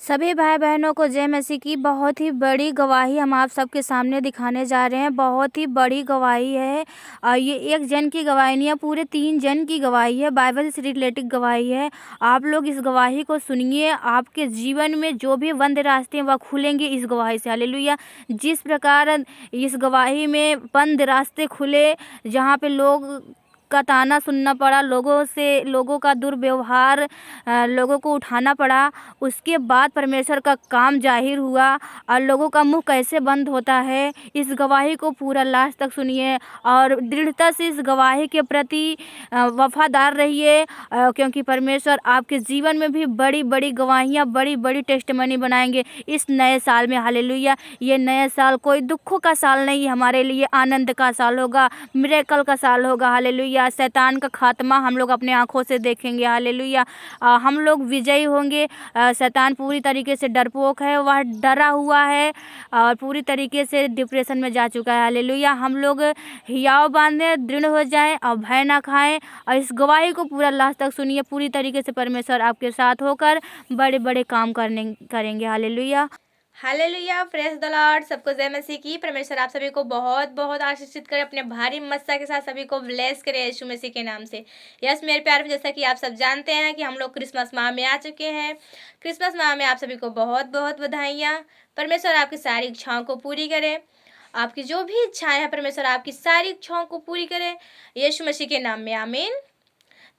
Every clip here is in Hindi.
सभी भाई बहनों को जय मसीह की बहुत ही बड़ी गवाही हम आप सबके सामने दिखाने जा रहे हैं। बहुत ही बड़ी गवाही है। ये एक जन की गवाही नहीं है, पूरे 3 जन की गवाही है। बाइबल से रिलेटेड गवाही है। आप लोग इस गवाही को सुनिए। आपके जीवन में जो भी बंद रास्ते हैं वह खुलेंगे इस गवाही से। हालेलुया। जिस प्रकार इस गवाही में बंद रास्ते खुले, जहाँ पे लोग का ताना सुनना पड़ा, लोगों का दुर्व्यवहार, लोगों को उठाना पड़ा, उसके बाद परमेश्वर का काम जाहिर हुआ और लोगों का मुंह कैसे बंद होता है। इस गवाही को पूरा लास्ट तक सुनिए और दृढ़ता से इस गवाही के प्रति वफादार रहिए, क्योंकि परमेश्वर आपके जीवन में भी बड़ी बड़ी गवाहियाँ, बड़ी बड़ी टेस्टमनी बनाएंगे इस नए साल में। हालेलुया। ये नया साल कोई दुखों का साल नहीं, हमारे लिए आनंद का साल होगा, मिरेकल का साल होगा। हालेलुया। शैतान का खात्मा हम लोग अपने आंखों से देखेंगे। हालेलुया। हम लोग विजयी होंगे। शैतान पूरी तरीके से डरपोक है, वह डरा हुआ है और पूरी तरीके से डिप्रेशन में जा चुका है। हालेलुया। हम लोग हियाव बांधे, दृढ़ हो जाएं और भय ना खाएं और इस गवाही को पूरा लास्ट तक सुनिए। पूरी तरीके से परमेश्वर आपके साथ होकर बड़े बड़े काम करेंगे। Hallelujah. Hallelujah. Praise the Lord. सबको जय मसीह की। परमेश्वर आप सभी को बहुत बहुत आशीषित करे, अपने भारी मस्सा के साथ सभी को ब्लेस करे यीशु मसीह के नाम से। यस मेरे प्यारे, जैसा कि आप सब जानते हैं कि हम लोग क्रिसमस माह में आ चुके हैं। क्रिसमस माह में आप सभी को बहुत बहुत बधाइयाँ। परमेश्वर आपकी सारी इच्छाओं को पूरी करे। आपकी जो भी इच्छाएं हैं, परमेश्वर आपकी सारी इच्छाओं को पूरी करे यीशु मसीह के नाम में। आमीन।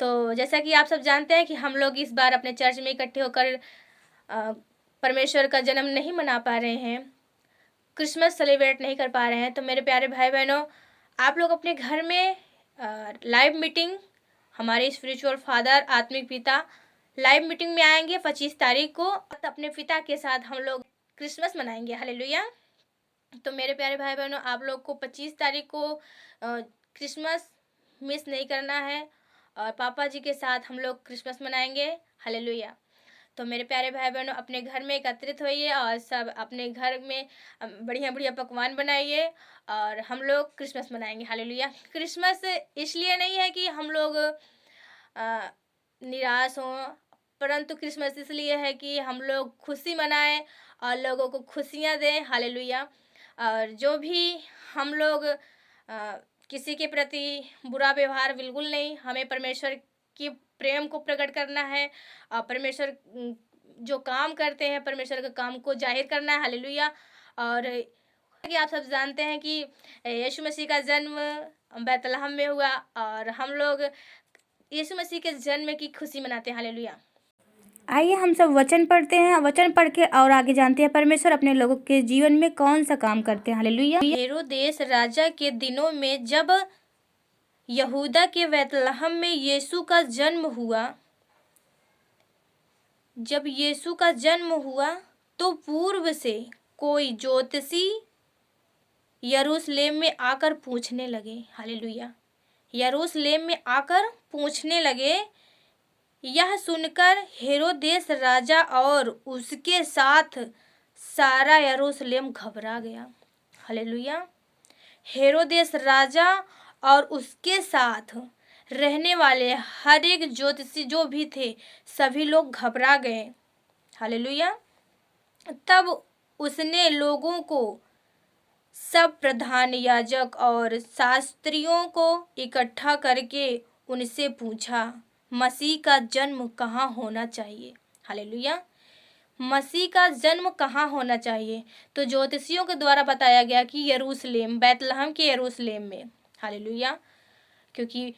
तो जैसा कि आप सब जानते हैं कि हम लोग इस बार अपने चर्च में इकट्ठे होकर परमेश्वर का जन्म नहीं मना पा रहे हैं, क्रिसमस सेलिब्रेट नहीं कर पा रहे हैं। तो मेरे प्यारे भाई बहनों, आप लोग अपने घर में लाइव मीटिंग, हमारे स्पिरिचुअल फादर, आत्मिक पिता लाइव मीटिंग में आएंगे 25 तारीख को। अपने पिता के साथ हम लोग क्रिसमस मनाएंगे। हालेलुया। तो मेरे प्यारे भाई बहनों, आप लोग को 25 तारीख को क्रिसमस मिस नहीं करना है और पापा जी के साथ हम लोग क्रिसमस मनाएंगे। हालेलुया। तो मेरे प्यारे भाई बहनों, अपने घर में एकत्रित होइए और सब अपने घर में बढ़िया बढ़िया पकवान बनाइए और हम लोग क्रिसमस मनाएंगे। हालेलुया। क्रिसमस इसलिए नहीं है कि हम लोग निराश हों, परंतु क्रिसमस इसलिए है कि हम लोग खुशी मनाएं और लोगों को खुशियां दें। हालेलुया। और जो भी हम लोग किसी के प्रति बुरा व्यवहार बिल्कुल नहीं, हमें परमेश्वर की प्रेम को प्रकट करना है और परमेश्वर जो काम करते हैं, परमेश्वर के काम को जाहिर करना है। हालेलुया। और कि आप सब जानते हैं कि यीशु मसीह का जन्म बैतलहम में हुआ और हम लोग यीशु मसीह के जन्म की खुशी मनाते हैं। हालेलुया। आइए हम सब वचन पढ़ते हैं, वचन पढ़ के और आगे जानते हैं परमेश्वर अपने लोगों के जीवन में कौन सा काम करते हैं। हालेलुया। हेरोदेस राजा के दिनों में जब यहूदा के बैतलहम में यीशु का जन्म हुआ, तो पूर्व से कोई ज्योतिषी यरूशलेम में आकर पूछने लगे। हालेलुया। यरूशलेम में आकर पूछने लगे। यह सुनकर हेरोदेस राजा और उसके साथ सारा यरूशलेम घबरा गया। हालेलुया। हेरोदेस राजा और उसके साथ रहने वाले हर एक ज्योतिषी जो भी थे, सभी लोग घबरा गए। हालेलुया। तब उसने लोगों को, सब प्रधान याजक और शास्त्रियों को इकट्ठा करके उनसे पूछा, मसीह का जन्म कहाँ होना चाहिए। हालेलुया। मसीह का जन्म कहाँ होना चाहिए? तो ज्योतिषियों के द्वारा बताया गया कि यरूशलेम, बैतलहम के यरूशलेम में। हालेलुया। क्योंकि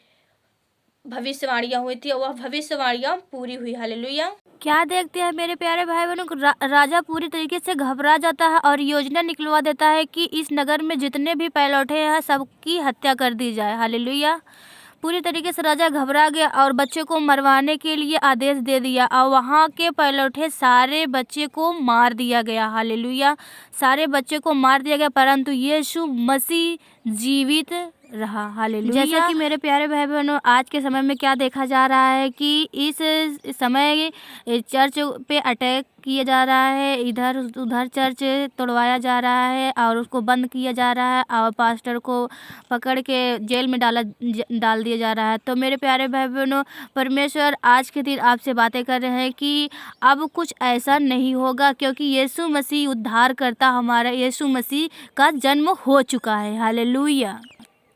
भविष्यवाणियाँ हुई थी और वह भविष्यवाणियाँ पूरी हुई। हालेलुया। क्या देखते हैं मेरे प्यारे भाई बहनों, राजा पूरी तरीके से घबरा जाता है और योजना निकलवा देता है कि इस नगर में जितने भी पैलौठे हैं सबकी हत्या कर दी जाए। हालेलुया। पूरी तरीके से राजा घबरा गया और बच्चे को मरवाने के लिए आदेश दे दिया और वहाँ के पैलौठे सारे बच्चे को मार दिया गया। हालेलुया। सारे बच्चे को मार दिया गया, परंतु यीशु मसीह जीवित रहा। हालेलुया। जैसा कि मेरे प्यारे भाई बहनों, आज के समय में क्या देखा जा रहा है कि इस समय चर्च पे अटैक किया जा रहा है, इधर उधर चर्च तोड़वाया जा रहा है और उसको बंद किया जा रहा है और पास्टर को पकड़ के जेल में डाल दिया जा रहा है। तो मेरे प्यारे भाई बहनों, परमेश्वर आज के दिन आपसे बातें कर रहे हैं कि अब कुछ ऐसा नहीं होगा, क्योंकि यीशु मसीह उद्धार करता, हमारा यीशु मसीह का जन्म हो चुका है। हालेलुया।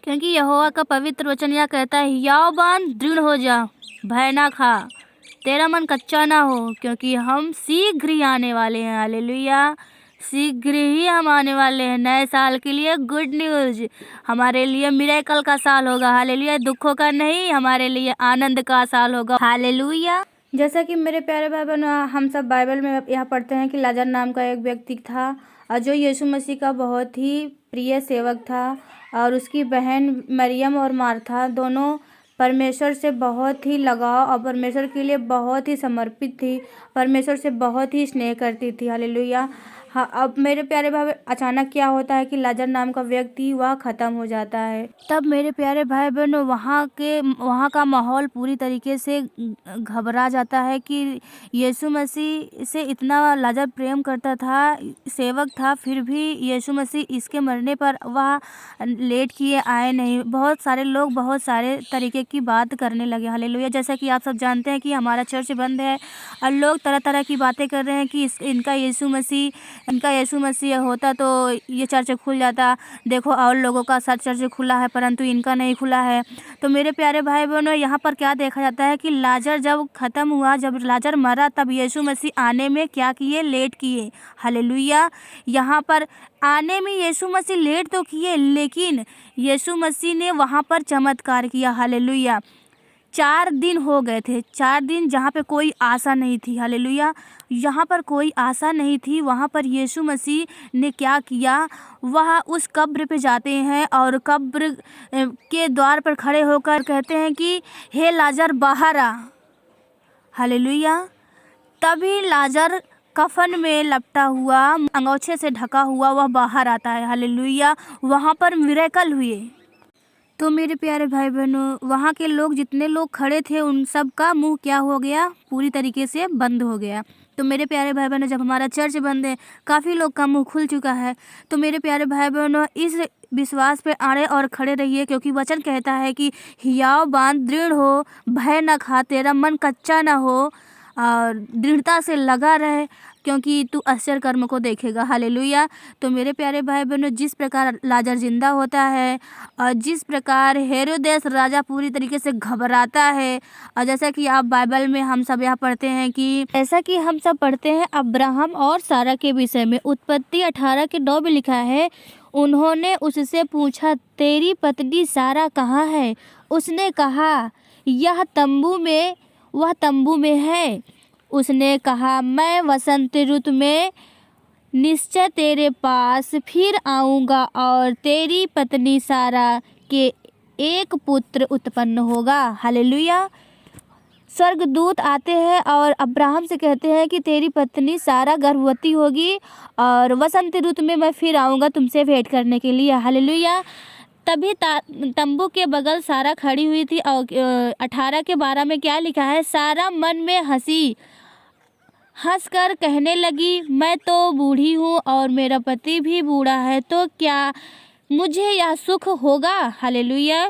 क्योंकि यहोवा का पवित्र वचन यह कहता है, हियाव बांध, दृढ़ हो जा, भय ना खा, तेरा मन कच्चा ना हो, क्योंकि हम शीघ्र ही आने वाले हैं। हालेलुया। शीघ्र ही हम आने वाले हैं। नए साल के लिए गुड न्यूज़, हमारे लिए मिरेकल का साल होगा। हालेलुया। दुखों का नहीं, हमारे लिए आनंद का साल होगा। हालेलुया। जैसा कि मेरे प्यारे भाई बहनों, हम सब बाइबल में यह पढ़ते हैं कि लाजर नाम का एक व्यक्ति था और जो यीशु मसीह का बहुत ही प्रिय सेवक था, और उसकी बहन मरियम और मार्था दोनों परमेश्वर से बहुत ही लगाव और परमेश्वर के लिए बहुत ही समर्पित थी, परमेश्वर से बहुत ही स्नेह करती थी। हालेलुया। हाँ, अब मेरे प्यारे भाई, अचानक क्या होता है कि लाजर नाम का व्यक्ति वह ख़त्म हो जाता है। तब मेरे प्यारे भाई बहनों, वहाँ का माहौल पूरी तरीके से घबरा जाता है कि यीशु मसीह से इतना लाजर प्रेम करता था, सेवक था, फिर भी यीशु मसीह इसके मरने पर वह लेट किए आए नहीं। बहुत सारे लोग बहुत सारे तरीके की बात करने लगे। हालेलुया। जैसा कि आप सब जानते हैं कि हमारा चर्च बंद है और लोग तरह तरह की बातें कर रहे हैं कि इनका यीशु मसीह होता तो ये चर्च खुल जाता। देखो और लोगों का सब चर्च खुला है, परंतु इनका नहीं खुला है। तो मेरे प्यारे भाई बहनों, यहाँ पर क्या देखा जाता है कि लाजर जब ख़त्म हुआ, जब लाजर मरा, तब यीशु मसीह आने में क्या किए? लेट किए। हालेलुया। यहाँ पर आने में यीशु मसीह लेट तो किए, लेकिन यीशु मसीह ने वहाँ पर चमत्कार किया। हालेलुया। 4 दिन हो गए थे, 4 दिन जहाँ पे कोई आशा नहीं थी। हालेलुया। यहाँ पर कोई आशा नहीं थी, वहाँ पर यीशु मसीह ने क्या किया? वह उस कब्र पे जाते हैं और कब्र के द्वार पर खड़े होकर कहते हैं कि हे लाजर बाहर आ। हालेलुया। तभी लाजर कफन में लपटा हुआ, अंगोछे से ढका हुआ, वह बाहर आता है। हालेलुया। वहाँ पर मिरेकल हुए। तो मेरे प्यारे भाई बहनों, वहाँ के लोग, जितने लोग खड़े थे, उन सब का मुंह क्या हो गया? पूरी तरीके से बंद हो गया। तो मेरे प्यारे भाई बहनों, जब हमारा चर्च बंद है, काफ़ी लोग का मुंह खुल चुका है। तो मेरे प्यारे भाई बहनों, इस विश्वास पे अड़े और खड़े रहिए, क्योंकि वचन कहता है कि हियाव बांध, दृढ़ हो, भय न खा, तेरा मन कच्चा ना हो, और दृढ़ता से लगा रहे, क्योंकि तू आश्चर्य कर्म को देखेगा। हालेलुया। तो मेरे प्यारे भाई बहनों, जिस प्रकार लाजर जिंदा होता है और जिस प्रकार हेरोदेस राजा पूरी तरीके से घबराता है, और जैसा कि आप बाइबल में हम सब यहाँ पढ़ते हैं कि अब्राहम और सारा के विषय में उत्पत्ति 18:9 में लिखा है, उन्होंने उससे पूछा, तेरी पत्नी सारा कहाँ है? उसने कहा, वह तंबू में है। उसने कहा, मैं वसंत ऋतु में निश्चय तेरे पास फिर आऊँगा और तेरी पत्नी सारा के एक पुत्र उत्पन्न होगा। हालेलुया। स्वर्गदूत आते हैं और अब्राहम से कहते हैं कि तेरी पत्नी सारा गर्भवती होगी और वसंत ऋतु में मैं फिर आऊँगा तुमसे भेंट करने के लिए। हालेलुया। तभी तंबू के बगल सारा खड़ी हुई थी और 18:12 में क्या लिखा है? सारा मन में हंसकर कहने लगी, मैं तो बूढ़ी हूँ और मेरा पति भी बूढ़ा है, तो क्या मुझे यह सुख होगा? हालेलुया।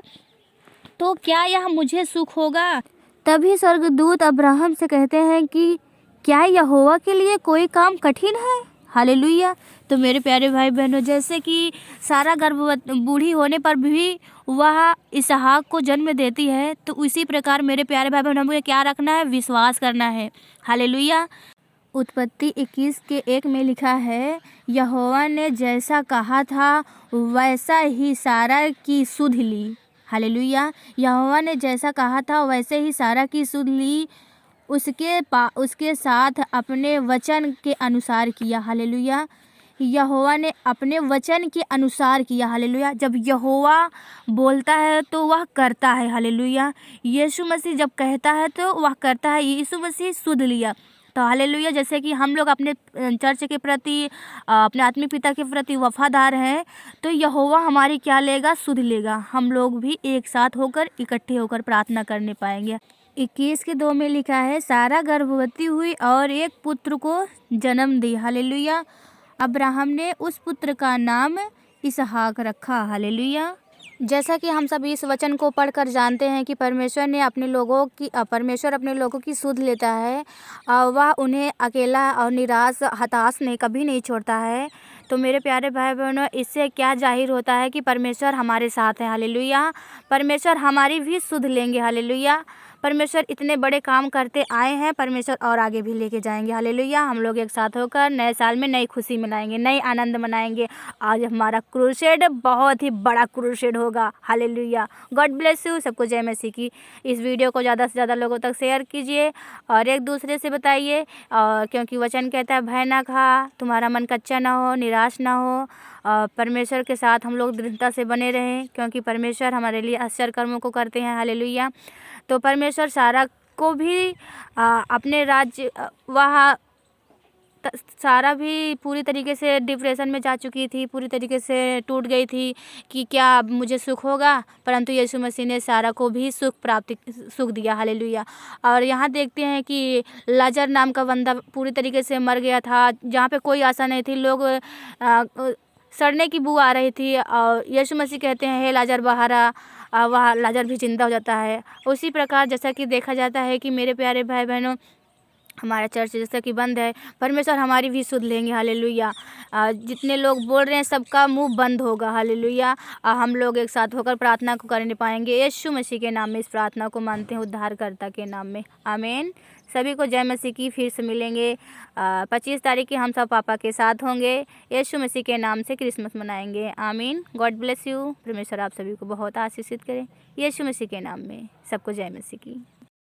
तो क्या यह मुझे सुख होगा? तभी स्वर्गदूत अब्राहम से कहते हैं कि क्या यहोवा के लिए कोई काम कठिन है? हालेलुया। तो मेरे प्यारे भाई बहनों, जैसे कि सारा गर्भवती बूढ़ी होने पर भी वह इसहाक को जन्म देती है, तो उसी प्रकार मेरे प्यारे भाई बहनों, हमें क्या रखना है? विश्वास करना है। हालेलुया। उत्पत्ति 21:1 में लिखा है, यहोवा ने जैसा कहा था वैसा ही सारा की सुध ली। हालेलुया। यहोवा ने जैसा कहा था वैसे ही सारा की सुध ली, उसके साथ अपने वचन के अनुसार किया। हालेलुया। यहोवा ने अपने वचन के अनुसार किया। हालेलुया। जब यहोवा बोलता है तो वह करता है। हालेलुया। यीशु मसीह जब कहता है तो वह करता है। यीशु मसीह सुध लिया। तो हालेलुया, जैसे कि हम लोग अपने चर्च के प्रति अपने आत्मिक पिता के प्रति वफादार हैं, तो यहोवा हमारी क्या लेगा? सुध लेगा। हम लोग भी एक साथ होकर इकट्ठे होकर प्रार्थना करने पाएंगे। 21:2 में लिखा है, सारा गर्भवती हुई और एक पुत्र को जन्म दी। हालेलुया। अब्राहम ने उस पुत्र का नाम इसहाक रखा। हालेलुया। जैसा कि हम सब इस वचन को पढ़कर जानते हैं कि परमेश्वर अपने लोगों की सुध लेता है। वह उन्हें अकेला और निराश हताश नहीं कभी नहीं छोड़ता है। तो मेरे प्यारे भाई बहनों, इससे क्या जाहिर होता है कि परमेश्वर हमारे साथ है। हालेलुया। परमेश्वर हमारी भी सुध लेंगे। हालेलुया। परमेश्वर इतने बड़े काम करते आए हैं, परमेश्वर और आगे भी लेके जाएंगे। हालेलुया। हम लोग एक साथ होकर नए साल में नई खुशी मनाएंगे, नई आनंद मनाएंगे। आज हमारा क्रूसेड बहुत ही बड़ा क्रूसेड होगा। हालेलुया। God bless you. सबको जय मसीह की। इस वीडियो को ज़्यादा से ज़्यादा लोगों तक शेयर कीजिए और एक दूसरे से बताइए, और क्योंकि वचन कहता है, भय ना खा, तुम्हारा मन कच्चा ना हो, निराश ना हो। परमेश्वर के साथ हम लोग दृढ़ता से बने रहें, क्योंकि परमेश्वर हमारे लिए आश्चर्य कर्मों को करते हैं। हालेलुया। तो परमेश्वर सारा को भी अपने राज्य सारा भी पूरी तरीके से डिप्रेशन में जा चुकी थी, पूरी तरीके से टूट गई थी कि क्या अब मुझे सुख होगा, परंतु यीशु मसीह ने सारा को भी सुख दिया। हालेलुया। और यहाँ देखते हैं कि लाजर नाम का बंदा पूरी तरीके से मर गया था, जहाँ पे कोई आशा नहीं थी। लोग सड़ने की बू आ रही थी, और यीशु मसीह कहते हैं, हे लाजर बाहर आ। वह लाजर भी जिंदा हो जाता है। उसी प्रकार जैसा कि देखा जाता है कि मेरे प्यारे भाई बहनों, हमारा चर्च जैसा कि बंद है, परमेश्वर हमारी भी सुध लेंगे। हालेलुया। जितने लोग बोल रहे हैं सबका मुंह बंद होगा। हालेलुया। हम लोग एक साथ होकर प्रार्थना को करने पाएंगे। यीशु मसीह के नाम में इस प्रार्थना को मानते हैं, उद्धारकर्ता के नाम में, आमीन। सभी को जय मसीह की। फिर से मिलेंगे 25 तारीख की, हम सब पापा के साथ होंगे। यीशु मसीह के नाम से क्रिसमस मनाएंगे। आमीन। God bless you. परमेश्वर आप सभी को बहुत आशीषित करें, यीशु मसीह के नाम में। सबको जय मसीह की।